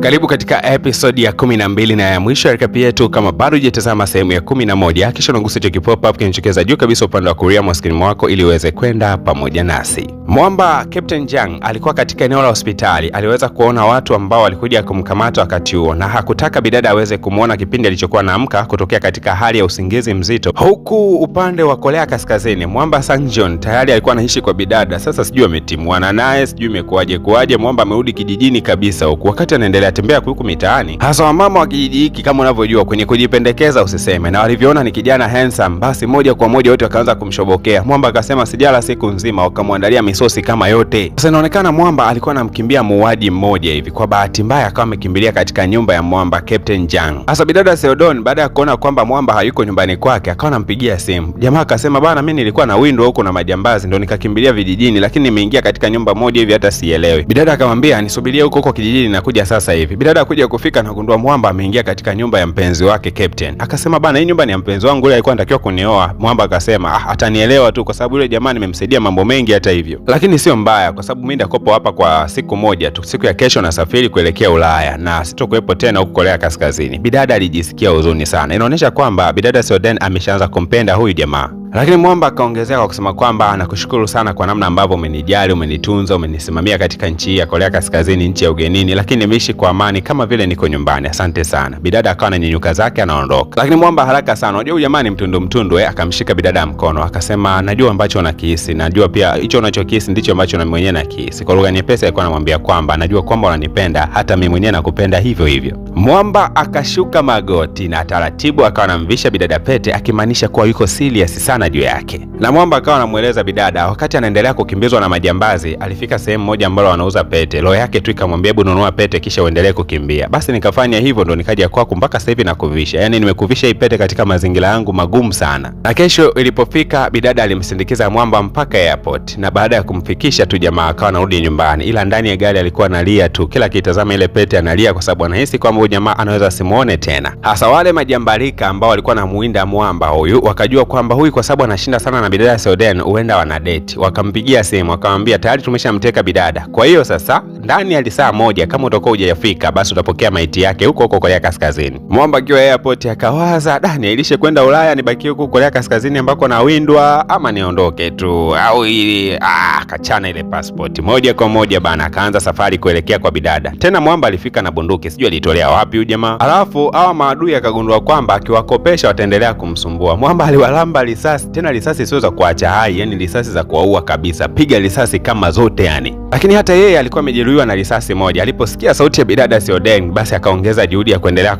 Karibu katika episode ya 12 na ya mwisho ya recap yetu. Kama bado hujatazama sehemu ya 11, kisha unagusa hicho pop up kinachokeza juu kabisa upande wa kulia mwa screen wako ili uweze kwenda pamoja nasi. Mwamba Captain Jiang alikuwa katika eneo la hospitali. Aliweza kuona watu ambao walikuja kumkamata wakati huo, na hakutaka bidada aweze kumuona kipindi alichokuwa anaamka kutokea katika hali ya usingizi mzito. Huku upande wa Korea Kaskazini, Mwamba Sangjon tayari alikuwa anaishi kwa bidada. Sasa sijui ametimuana naye, sijui imekuaje. Mwamba amerudi kijijini kabisa huku. Wakati anaendelea tembea huku mitaani, hasa wamama wa kijiji hiki kama unavyojua kwenye kujipendekeza usiseme, na walivyoona ni kijana handsome, basi moja kwa moja wote wakaanza kumshobokea. Mwamba akasema sijala siku nzima, wakamwandalia misosi kama yote. Sasa inaonekana Mwamba alikuwa anamkimbia muuaji mmoja hivi. Kwa bahati mbaya akawa amekimbilia katika nyumba ya Mwamba Captain Jiang. Sasa bidada Seodon baada ya kuona kwamba Mwamba hayuko nyumbani kwake, akawa anampigia simu. Jamaa akasema bana, mimi nilikuwa na window huko na majambazi ndio nikakimbilia vijijini, lakini nimeingia katika nyumba moja hivi hata sielewi. Bidada akamwambia nisubirie huko kijijini na kuja sasa hivi. Bidada kuja kufika na kugundua Mwamba ameingia katika nyumba ya mpenzi wake Captain. Akasema bana, hii nyumba ni ya mpenzi wangu, yule alikuwa anatakiwa kunioa. Mwamba akasema atanielewa tu kwa sababu yule jamaa nimemsaidia mambo mengi hata hivyo. Lakini sio mbaya kwa sababu mimi ndakopo hapa kwa siku moja tu. Siku ya kesho nasafiri kuelekea Ulaya na sitokuwepo tena huko Korea Kaskazini. Bidada alijisikia huzuni sana. Inaonyesha kwamba bidada Seoden ameshaanza kumpenda huyu jamaa. Lakini Mwamba akaongezea kwa kusema kwamba anakushukuru sana kwa namna ambavyo umenijali, umenitunza, umenisimamia katika nchi ya Korea Kaskazini, nchi ya ugenini, lakini nimeishi kwa amani kama vile niko nyumbani. Asante sana. Bidada akawa ananyanyuka zake anaondoka. Lakini Mwamba haraka sana, unajua huyu jamaa ni mtundu, akamshika bidada mkono, akasema najua ambacho unakihisi, najua pia hicho unachokihisi ndicho ambacho na mimi mwenyewe nakihisi. Kwa lugha nyepesi alikuwa anamwambia kwamba najua kwamba unanipenda, hata mimi mwenyewe nakupenda hivyo hivyo. Mwamba akashuka magoti na taratibu akawa anamvisha bidada pete, akimaanisha kuwa yuko serious sana juu yake. Na Mwamba akawa anamueleza bidada wakati anaendelea kukimbizwa na majambazi, alifika sehemu moja ambalo wanauza pete. Roho yake tu ikamwambia hebu nunua pete kisha uendelee kukimbia. Basi nikafanya hivyo, ndo nikaja kwako mpaka sasa hivi nakuvisha. Yaani nimekuvisha hii pete katika mazingira yangu magumu sana. Na kesho ilipofika, bidada alimsindikiza Mwamba mpaka airport, na baada ya kumfikisha tu jamaa akawa anarudi nyumbani, ila ndani ya gari alikuwa analia tu. Kila kitazama ile pete analia kwa sababu anahisi kwamba jamaa anaweza asimuone tena. Hasa wale majambalika ambao walikuwa namuinda Mwamba huyu wakajua kwamba huyu kwa sababu anashinda sana na bidada Seoden huenda wana date. Wakampigia simu wakamwambia tayari tumeshamteka bidada. Kwa hiyo sasa ndani ya saa moja kama utakuwa hujafika basi utapokea maiti yake huko Korea Kaskazini. Mwamba akiwa airport akawaza, niilishe kwenda Ulaya nibaki huko Korea Kaskazini ambako nawindwa ama niondoke tu au ili akachana ile passport. Moja kwa moja bana akaanza safari kuelekea kwa bidada. Tena Mwamba alifika na bunduki, sijui alitolea wapi huyu jamaa. Alafu hawa maadui akagundua kwamba akiwakopesha wataendelea kumsumbua. Mwamba aliwalamba risasi, tena risasi sio za kuacha hai, yani risasi za kuwaua kabisa. Piga risasi kama zote yani. Lakini hata yeye alikuwa amejeruhiwa na risasi moja. Aliposikia sauti ya bidada Seoden basi akaongeza juhudi ya kuendelea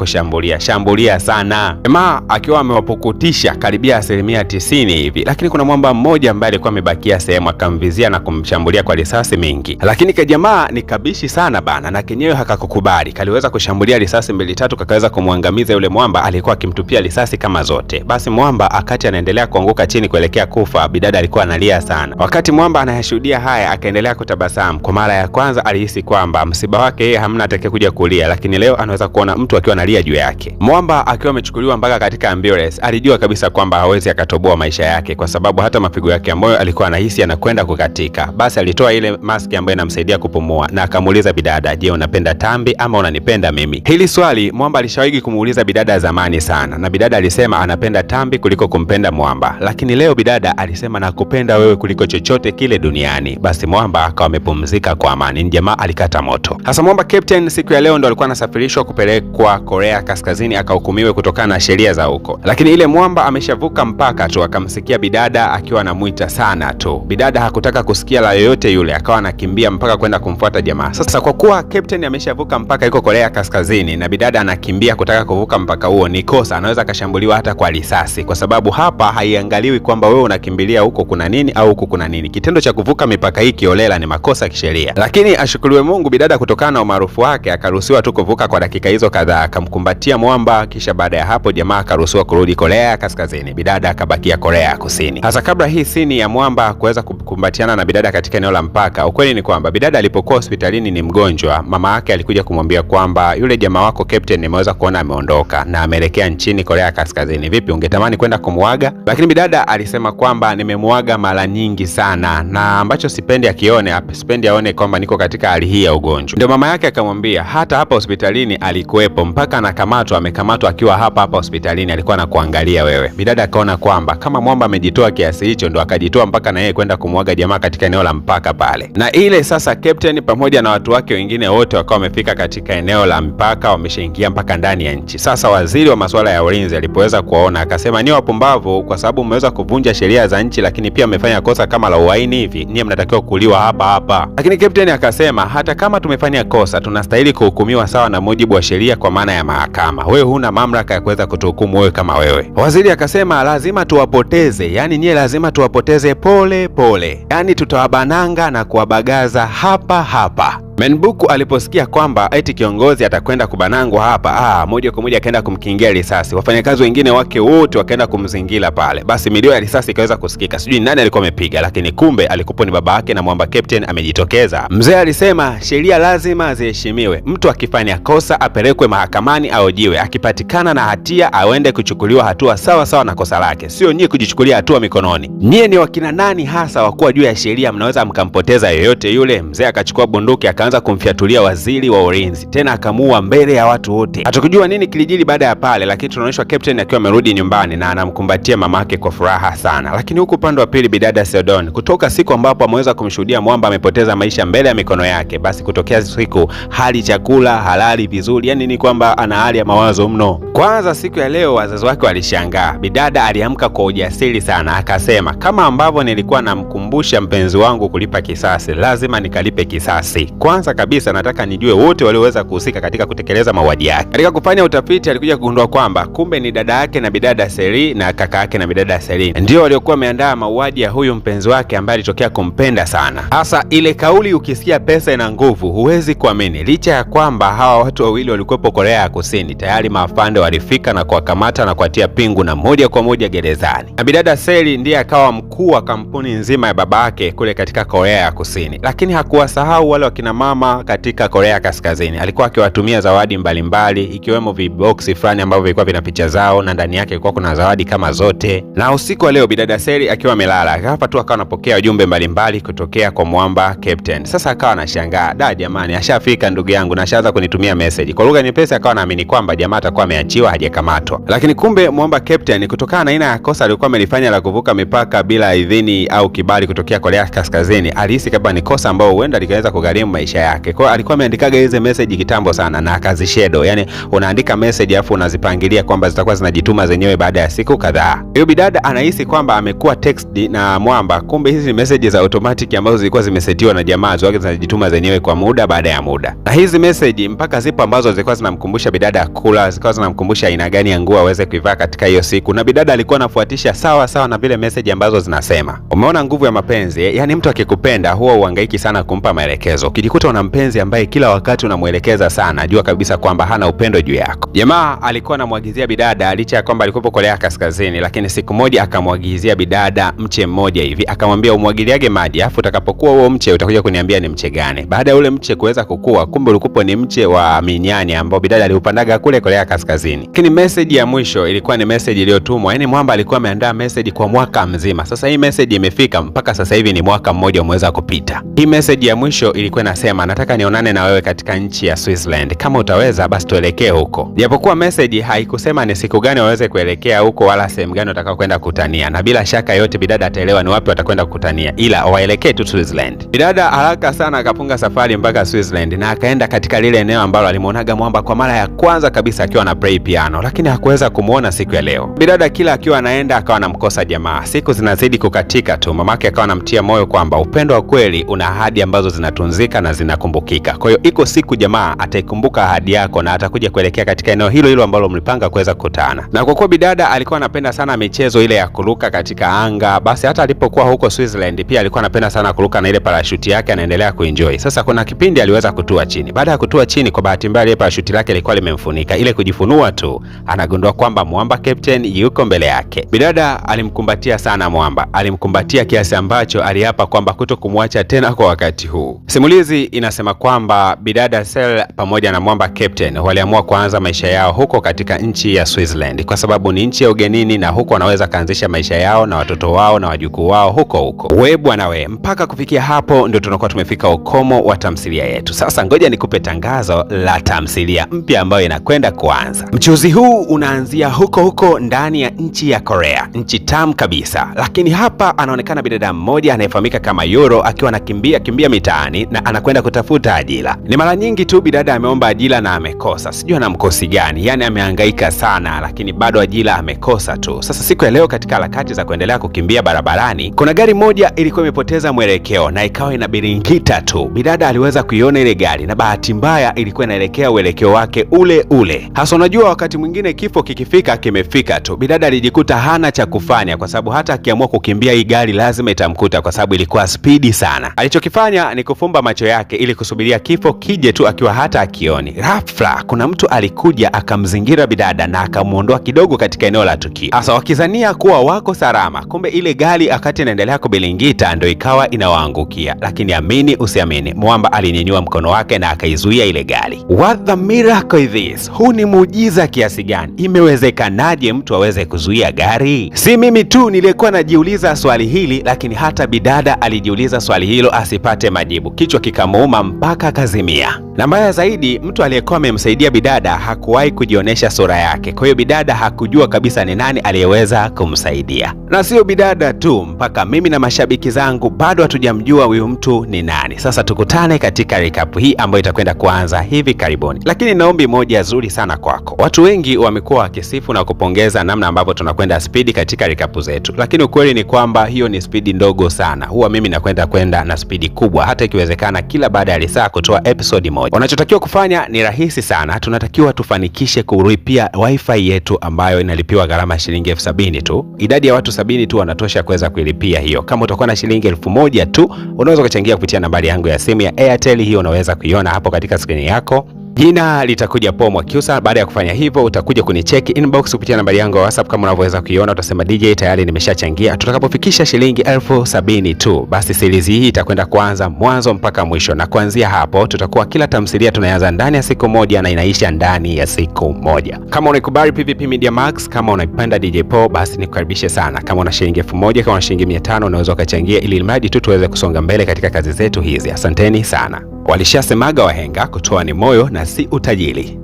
shambulia sana. Jamaa akiwa amewapukutisha karibia 90% hivi. Lakini kuna Mwamba mmoja ambaye alikuwa amebakia sehemu, akamvizia na kumshambulia kwa risasi mingi. Lakini kwa jamaa ni kabishi sana bana, na kenyewe hakakukubali. Kaliweza kushambulia risasi 2-3 kakaweza kumwangamiza yule Mwamba alikuwa akimtupia risasi kama zote. Basi Mwamba akati anaendelea kuanguka chini kuelekea kufa, bidada alikuwa analia sana. Wakati Mwamba anayashuhudia haya akaendelea kutabasamu. Kwa mara ya kwanza alihisi kwamba msiba wake yeye hamna atakayekuja kulia, lakini leo anaweza kuona mtu akiwa analia juu yake. Mwamba akiwa amechukuliwa mpaka katika ambulance, alijua kabisa kwamba hawezi akatoboa maisha yake kwa sababu hata mapigo yake ambayo alikuwa anahisi anakwenda kukatika. Basi alitoa ile maski ambayo inamsaidia kupumua na akamuuliza bidada, je, unapenda tambi ama unanipenda mimi? Hili swali Mwamba alishawahi kumuuliza bidada zamani sana, na bidada alisema anapenda tambi kuliko kumpenda Mwamba. Lakini leo bidada alisema nakupenda wewe kuliko chochote kile duniani. Basi Mwamba akawa amepumzika kwa amani. Jamaa alikata moto. Hasa Mwamba Captain siku ya leo ndo alikuwa anasafirishwa kupelekwa Korea Kaskazini akahukumiwe kutokana na sheria za huko. Lakini ile Mwamba ameshavuka mpaka tu akamsikia bidada akiwa anamuita sana tu. Bidada hakutaka kusikia la yoyote yule, akawa anakimbia mpaka kwenda kumfuata jamaa. Sasa kwa kuwa Captain ameshavuka mpaka yuko Korea Kaskazini na bidada anakimbia kutaka kuvuka mpaka huo, ni kosa, anaweza kashambuliwa hata kwa risasi kwa sababu hapa haiangaliwi kwamba wewe unakimbilia huko kuna nini au huko kuna nini. Kitendo cha kuvuka mipaka hii kiolela ni makosa kisheria. Lakini ashukuriwe Mungu, bidada kutokana na umaarufu wake akaruhusiwa tu kuvuka kwa dakika hizo kadhaa, akamkumbatia Mwamba, kisha baada ya hapo jamaa akaruhusiwa kurudi Korea Kaskazini. Bidada akabakia Korea Kusini. Hasa kabla hii sini ya Mwamba kuweza kukumbatiana na bidada katika eneo la mpaka, ukweli ni kwamba bidada alipokuwa hospitalini ni mgonjwa, mama yake alikuja kumwambia kwamba yule jamaa wako Captain nimeweza kuona ameondoka na ameelekea nchini Korea Kaskazini. Vipi, ungetamani kwenda kumuaga? Lakini bidada alisema kwamba nimemuaga mara nyingi sana na ambacho sipendi aone kwamba niko katika hali hii ya ugonjwa. Ndio mama yake akamwambia hata hapa hospitalini alikuwepo mpaka anakamatwa, amekamatwa akiwa hapa hospitalini, alikuwa anakuangalia wewe. Bidada akaona kwamba kama Mwamba amejitoa kiasi hicho, ndo akajitoa mpaka na yeye kwenda kumwaga jamaa katika eneo la mpaka pale. Na ile sasa Captain pamoja na watu wake wengine wote wakawa wamefika katika eneo la mpaka, wameshaingia mpaka ndani ya nchi. Sasa waziri wa masuala ya ulinzi alipoweza kuwaona akasema, ni wapumbavu kwa sababu mmeweza kuvunja sheria za nchi, lakini pia mmefanya kosa kama la uhaini hivi, nyie mnatakiwa kuliwa hapa hapa. Lakini Captain akasema hata kama tumefanya kosa tunastahili kuhukumiwa sawa na mujibu wa sheria, kwa maana ya mahakama. Wewe huna mamlaka ya kuweza kutuhukumu wewe kama wewe. Waziri akasema lazima tuwapoteze, yani nyie lazima tuwapoteze pole pole, yani tutawabananga na kuwabagaza hapa hapa. Menbuku aliposikia kwamba eti kiongozi atakwenda kubanangwa hapa, moja kwa moja akaenda kumkingia risasi. Wafanyakazi wengine wake wote wakaenda kumzingira pale. Basi milio ya risasi ikaweza kusikika. Sijui nani alikuwa amepiga, lakini kumbe alikuwa ni baba yake na Mwamba Captain amejitokeza. Mzee alisema sheria lazima ziheshimiwe. Mtu akifanya kosa apelekwe mahakamani aojiwe. Akipatikana na hatia aende kuchukuliwa hatua sawa sawa na kosa lake. Sio nyie kujichukulia hatua mikononi. Nyie ni wakina nani hasa wakuwa juu ya sheria mnaweza mkampoteza yoyote yule? Mzee akachukua bunduki akaanza kumfiatulia waziri wa ulinzi, tena akamuua mbele ya watu wote. Hatukujua nini kilijiri baada ya pale, lakini tunaonyeshwa Captain akiwa amerudi nyumbani na anamkumbatia mamake kwa furaha sana. Lakini huku upande wa pili, bidada Seldon, kutoka siku ambapo ameweza kumshuhudia Mwamba amepoteza maisha mbele ya mikono yake, basi kutokea siku hali chakula halali vizuri, yani ni kwamba ana hali ya mawazo mno. Kwanza siku ya leo wazazi wake walishangaa. Bidada aliamka kwa ujasiri sana, akasema kama ambavyo nilikuwa namkumbusha mpenzi wangu kulipa kisasi, lazima nikalipe kisasi. Kwanza kabisa nataka nijue wote walioweza kuhusika katika kutekeleza mauaji yake. Katika kufanya utafiti alikuja kugundua kwamba kumbe ni dada yake na bidada Seri na kaka yake na bidada Seri ndio waliokuwa wameandaa mauaji ya huyu mpenzi wake ambaye alitokea kumpenda sana. Hasa ile kauli ukisikia pesa ina nguvu huwezi kuamini. Licha ya kwamba hawa watu wawili walikuwepo Korea ya Kusini, tayari maafande walifika na kuwakamata na kuatia pingu na moja kwa moja gerezani. Na bidada Seri ndiye akawa mkuu wa kampuni nzima ya babake kule katika Korea ya Kusini. Lakini hakuwasahau wale wakina mama katika Korea Kaskazini. Alikuwa akiwatumia zawadi mbalimbali ikiwemo viboksi fulani ambavyo vilikuwa vina picha zao na ndani yake ilikuwa kuna zawadi kama zote. Na usiku wa leo bidada Seri akiwa amelala, hapa tu akawa anapokea ujumbe mbalimbali kutokea kwa Mwamba Captain. Sasa akawa anashangaa, da jamani, ashafika ndugu yangu na ashaanza kunitumia message. Kwa lugha nyepesi akawa anaamini kwamba jamaa atakuwa ameachiwa, hajakamatwa. Lakini kumbe Mwamba Captain kutokana na aina ya kosa alikuwa amelifanya la kuvuka mipaka bila idhini au kibali kutokea Korea Kaskazini, alihisi kama ni kosa ambalo huenda likaweza kugharimu maisha yake. Kwa alikuwa ameandikaga hizo message kitambo sana na akazishadow. Yani unaandika message afu unazipangilia kwamba zitakuwa zinajituma zenyewe baada ya siku kadhaa. Hiyo bidada anahisi kwamba amekuwa text na Mwamba, kumbe hizi message za automatic ambazo zilikuwa zimesetiwa na jamaa wake zinajituma zenyewe kwa muda baada ya muda. Na hizi message mpaka zipo ambazo zilikuwa zinamkumbusha bidada kula, zilikuwa zinamkumbusha aina gani ya nguo aweze kuivaa katika hiyo siku, na bidada alikuwa anafuatisha sawa sawa na vile message ambazo zinasema. Umeona nguvu ya mapenzi? Yani mtu akikupenda huwa uhangaiki sana kumpa maelekezo. Ukijikuta una mpenzi ambaye kila wakati unamuelekeza sana, jua kabisa kwamba hana upendo juu yako. Jamaa alikuwa anamwagizia bidada, licha ya kwamba alikuwa Korea Kaskazini, lakini siku moja akamwagizia bidada mche mmoja hivi, akamwambia umwagiliage maji, afu utakapokuwa huo mche utakuja kuniambia ni mche gani. Baada ya ule mche kuweza kukua, kumbe ulikuwa ni mche wa minyani ambao bidada aliupandaga kule Korea Kaskazini. Lakini message ya mwisho ilikuwa ni message iliyotumwa, yani Mwamba alikuwa ameandaa message kwa mwaka mzima. Sasa hii message imefika mpaka sasa hivi ni mwaka mmoja umeweza kupita. Hii message ya mwisho ilikuwa inasema nataka nionane na wewe katika nchi ya Switzerland. Kama utaweza basi tuelekee huko. Japokuwa message haikusema ni siku gani waweze kuelekea huko wala sehemu gani watakao kwenda kukutania. Na bila shaka yote bidada ataelewa ni wapi watakwenda kukutania, ila waelekee tu Switzerland. Bidada haraka sana akapunga safari mpaka Switzerland na akaenda katika lile eneo ambalo alimuonaga Mwamba kwa mara ya kwanza kabisa akiwa na play piano, lakini hakuweza kumuona siku ya leo. Bidada kila akiwa anaenda akawa anamkosa jamaa. Siku zinazidi kukatika tu, mamake akawa anamtia moyo kwamba upendo wa kweli una ahadi ambazo zinatunzika na zinakumbukika. Kwa hiyo iko siku jamaa ataikumbuka ahadi yako na atakuja kuelekea katika eneo hilo hilo ambalo mlipanga kuweza kukutana. Na kwa kuwa bidada alikuwa anapenda sana michezo ile ya kuruka katika anga, basi hata alipokuwa huko Switzerland pia alikuwa anapenda sana kuruka na ile parachute yake, anaendelea kuenjoy. Sasa kuna kipindi aliweza kutua chini. Baada ya kutua chini, kwa bahati mbaya ile parachute lake ilikuwa limemfunika. Ile kujifunua tu anagundua kwamba Mwamba Captain yuko mbele yake. Bidada alimkumbatia sana Mwamba. Alimkumbatia kiasi ambacho aliapa kwamba kutokumwacha tena kwa wakati huu. Simulizi inasema kwamba bidada Sel pamoja na mwamba Captain waliamua kuanza maisha yao huko katika nchi ya Switzerland kwa sababu ni nchi ya ugenini na huko wanaweza kaanzisha maisha yao na watoto wao na wajukuu wao huko. We bwana we, mpaka kufikia hapo ndio tunakuwa tumefika ukomo wa tamthilia yetu. Sasa ngoja nikupe tangazo la tamthilia mpya ambayo inakwenda kuanza. Mchuzi huu unaanzia huko ndani ya nchi ya Korea, nchi tamu kabisa. Lakini hapa anaonekana bidada mmoja anayefahamika kama Yoro akiwa anakimbia mitaani na anakwenda kutafuta ajira. Ni mara nyingi tu bidada ameomba ajira na amekosa. Sijui ana mkosi gani, yani amehangaika sana lakini bado ajira amekosa tu. Sasa siku ya leo katika harakati za kuendelea kukimbia barabarani, kuna gari moja ilikuwa imepoteza mwelekeo na ikawa inabiringita tu. Bidada aliweza kuiona ile gari na bahati mbaya ilikuwa inaelekea uelekeo wake ule. Hasa unajua wakati mwingine kifo kikifika kimefika tu. Bidada alijikuta hana cha kufanya kwa sababu hata akiamua kukimbia hii gari lazima itamkuta kwa sababu ilikuwa spidi sana. Alichokifanya ni kufumba macho yake ili kusubiria kifo kije tu akiwa hata akioni. Ghafla kuna mtu alikuja akamzingira bidada na akamuondoa kidogo katika eneo la tukio. Hasa wakizania kuwa wako salama, kumbe ile gari wakati inaendelea kubilingita ndio ikawa inawaangukia. Lakini amini usiamini, mwamba alinyanyua mkono wake na akaizuia ile gari. What the miracle is this? Huu ni muujiza kiasi gani? Imewezekanaje mtu aweze kuzuia gari? Si mimi tu nilikuwa najiuliza swali hili, lakini hata bidada alijiuliza swali hilo asipate majibu. Kichwa kikamuuma mpaka akazimia. Na mbaya zaidi, mtu aliyekuwa amemsaidia bidada hakuwahi kujionesha sura yake. Kwa hiyo bidada hakujua kabisa ni nani aliyeweza kumsaidia. Na sio bidada tu, mpaka mimi na mashabiki zangu bado hatujamjua huyu mtu ni nani. Sasa tukutane katika recap hii ambayo itakwenda kuanza hivi karibuni. Lakini naombi moja nzuri sana kwako. Watu wengi wamekuwa wakisifu na kupongeza namna ambavyo tunakwenda spidi katika recap zetu. Lakini ukweli ni kwamba hiyo ni spidi ndogo sana. Huwa mimi nakwenda na spidi kubwa, hata ikiwezekana kila baada ya saa kutoa episode moja. Unachotakiwa kufanya ni rahisi sana. Tunatakiwa tufanikishe kulipia wifi yetu ambayo inalipiwa gharama shilingi 70,000 tu. Idadi ya watu 70 tu wanatosha kuweza kuilipia hiyo. Kama utakuwa na shilingi 1,000 tu, unaweza kuchangia kupitia nambari yangu ya simu ya Airtel. Hiyo unaweza kuiona hapo katika skrini yako. Jina litakuja Paul Mwakyusa. Baada ya kufanya hivyo utakuja kunicheki inbox kupitia nambari yangu ya WhatsApp kama unavyoweza kuiona, utasema DJ tayari nimeshachangia. Tutakapofikisha shilingi 70,000 tu, basi series hii itakwenda kuanza mwanzo mpaka mwisho, na kuanzia hapo tutakuwa kila tamthilia tunaanza ndani ya siku moja na inaisha ndani ya siku moja. Kama unaikubali PVP Media Max, kama unaipenda DJ Paul, basi nikukaribishe sana. Kama una shilingi 1,000, kama una shilingi 500, unaweza ukachangia ili mradi tu tuweze kusonga mbele katika kazi zetu hizi. Asanteni sana. Walishasemaga wahenga, kutoa ni moyo na si utajiri.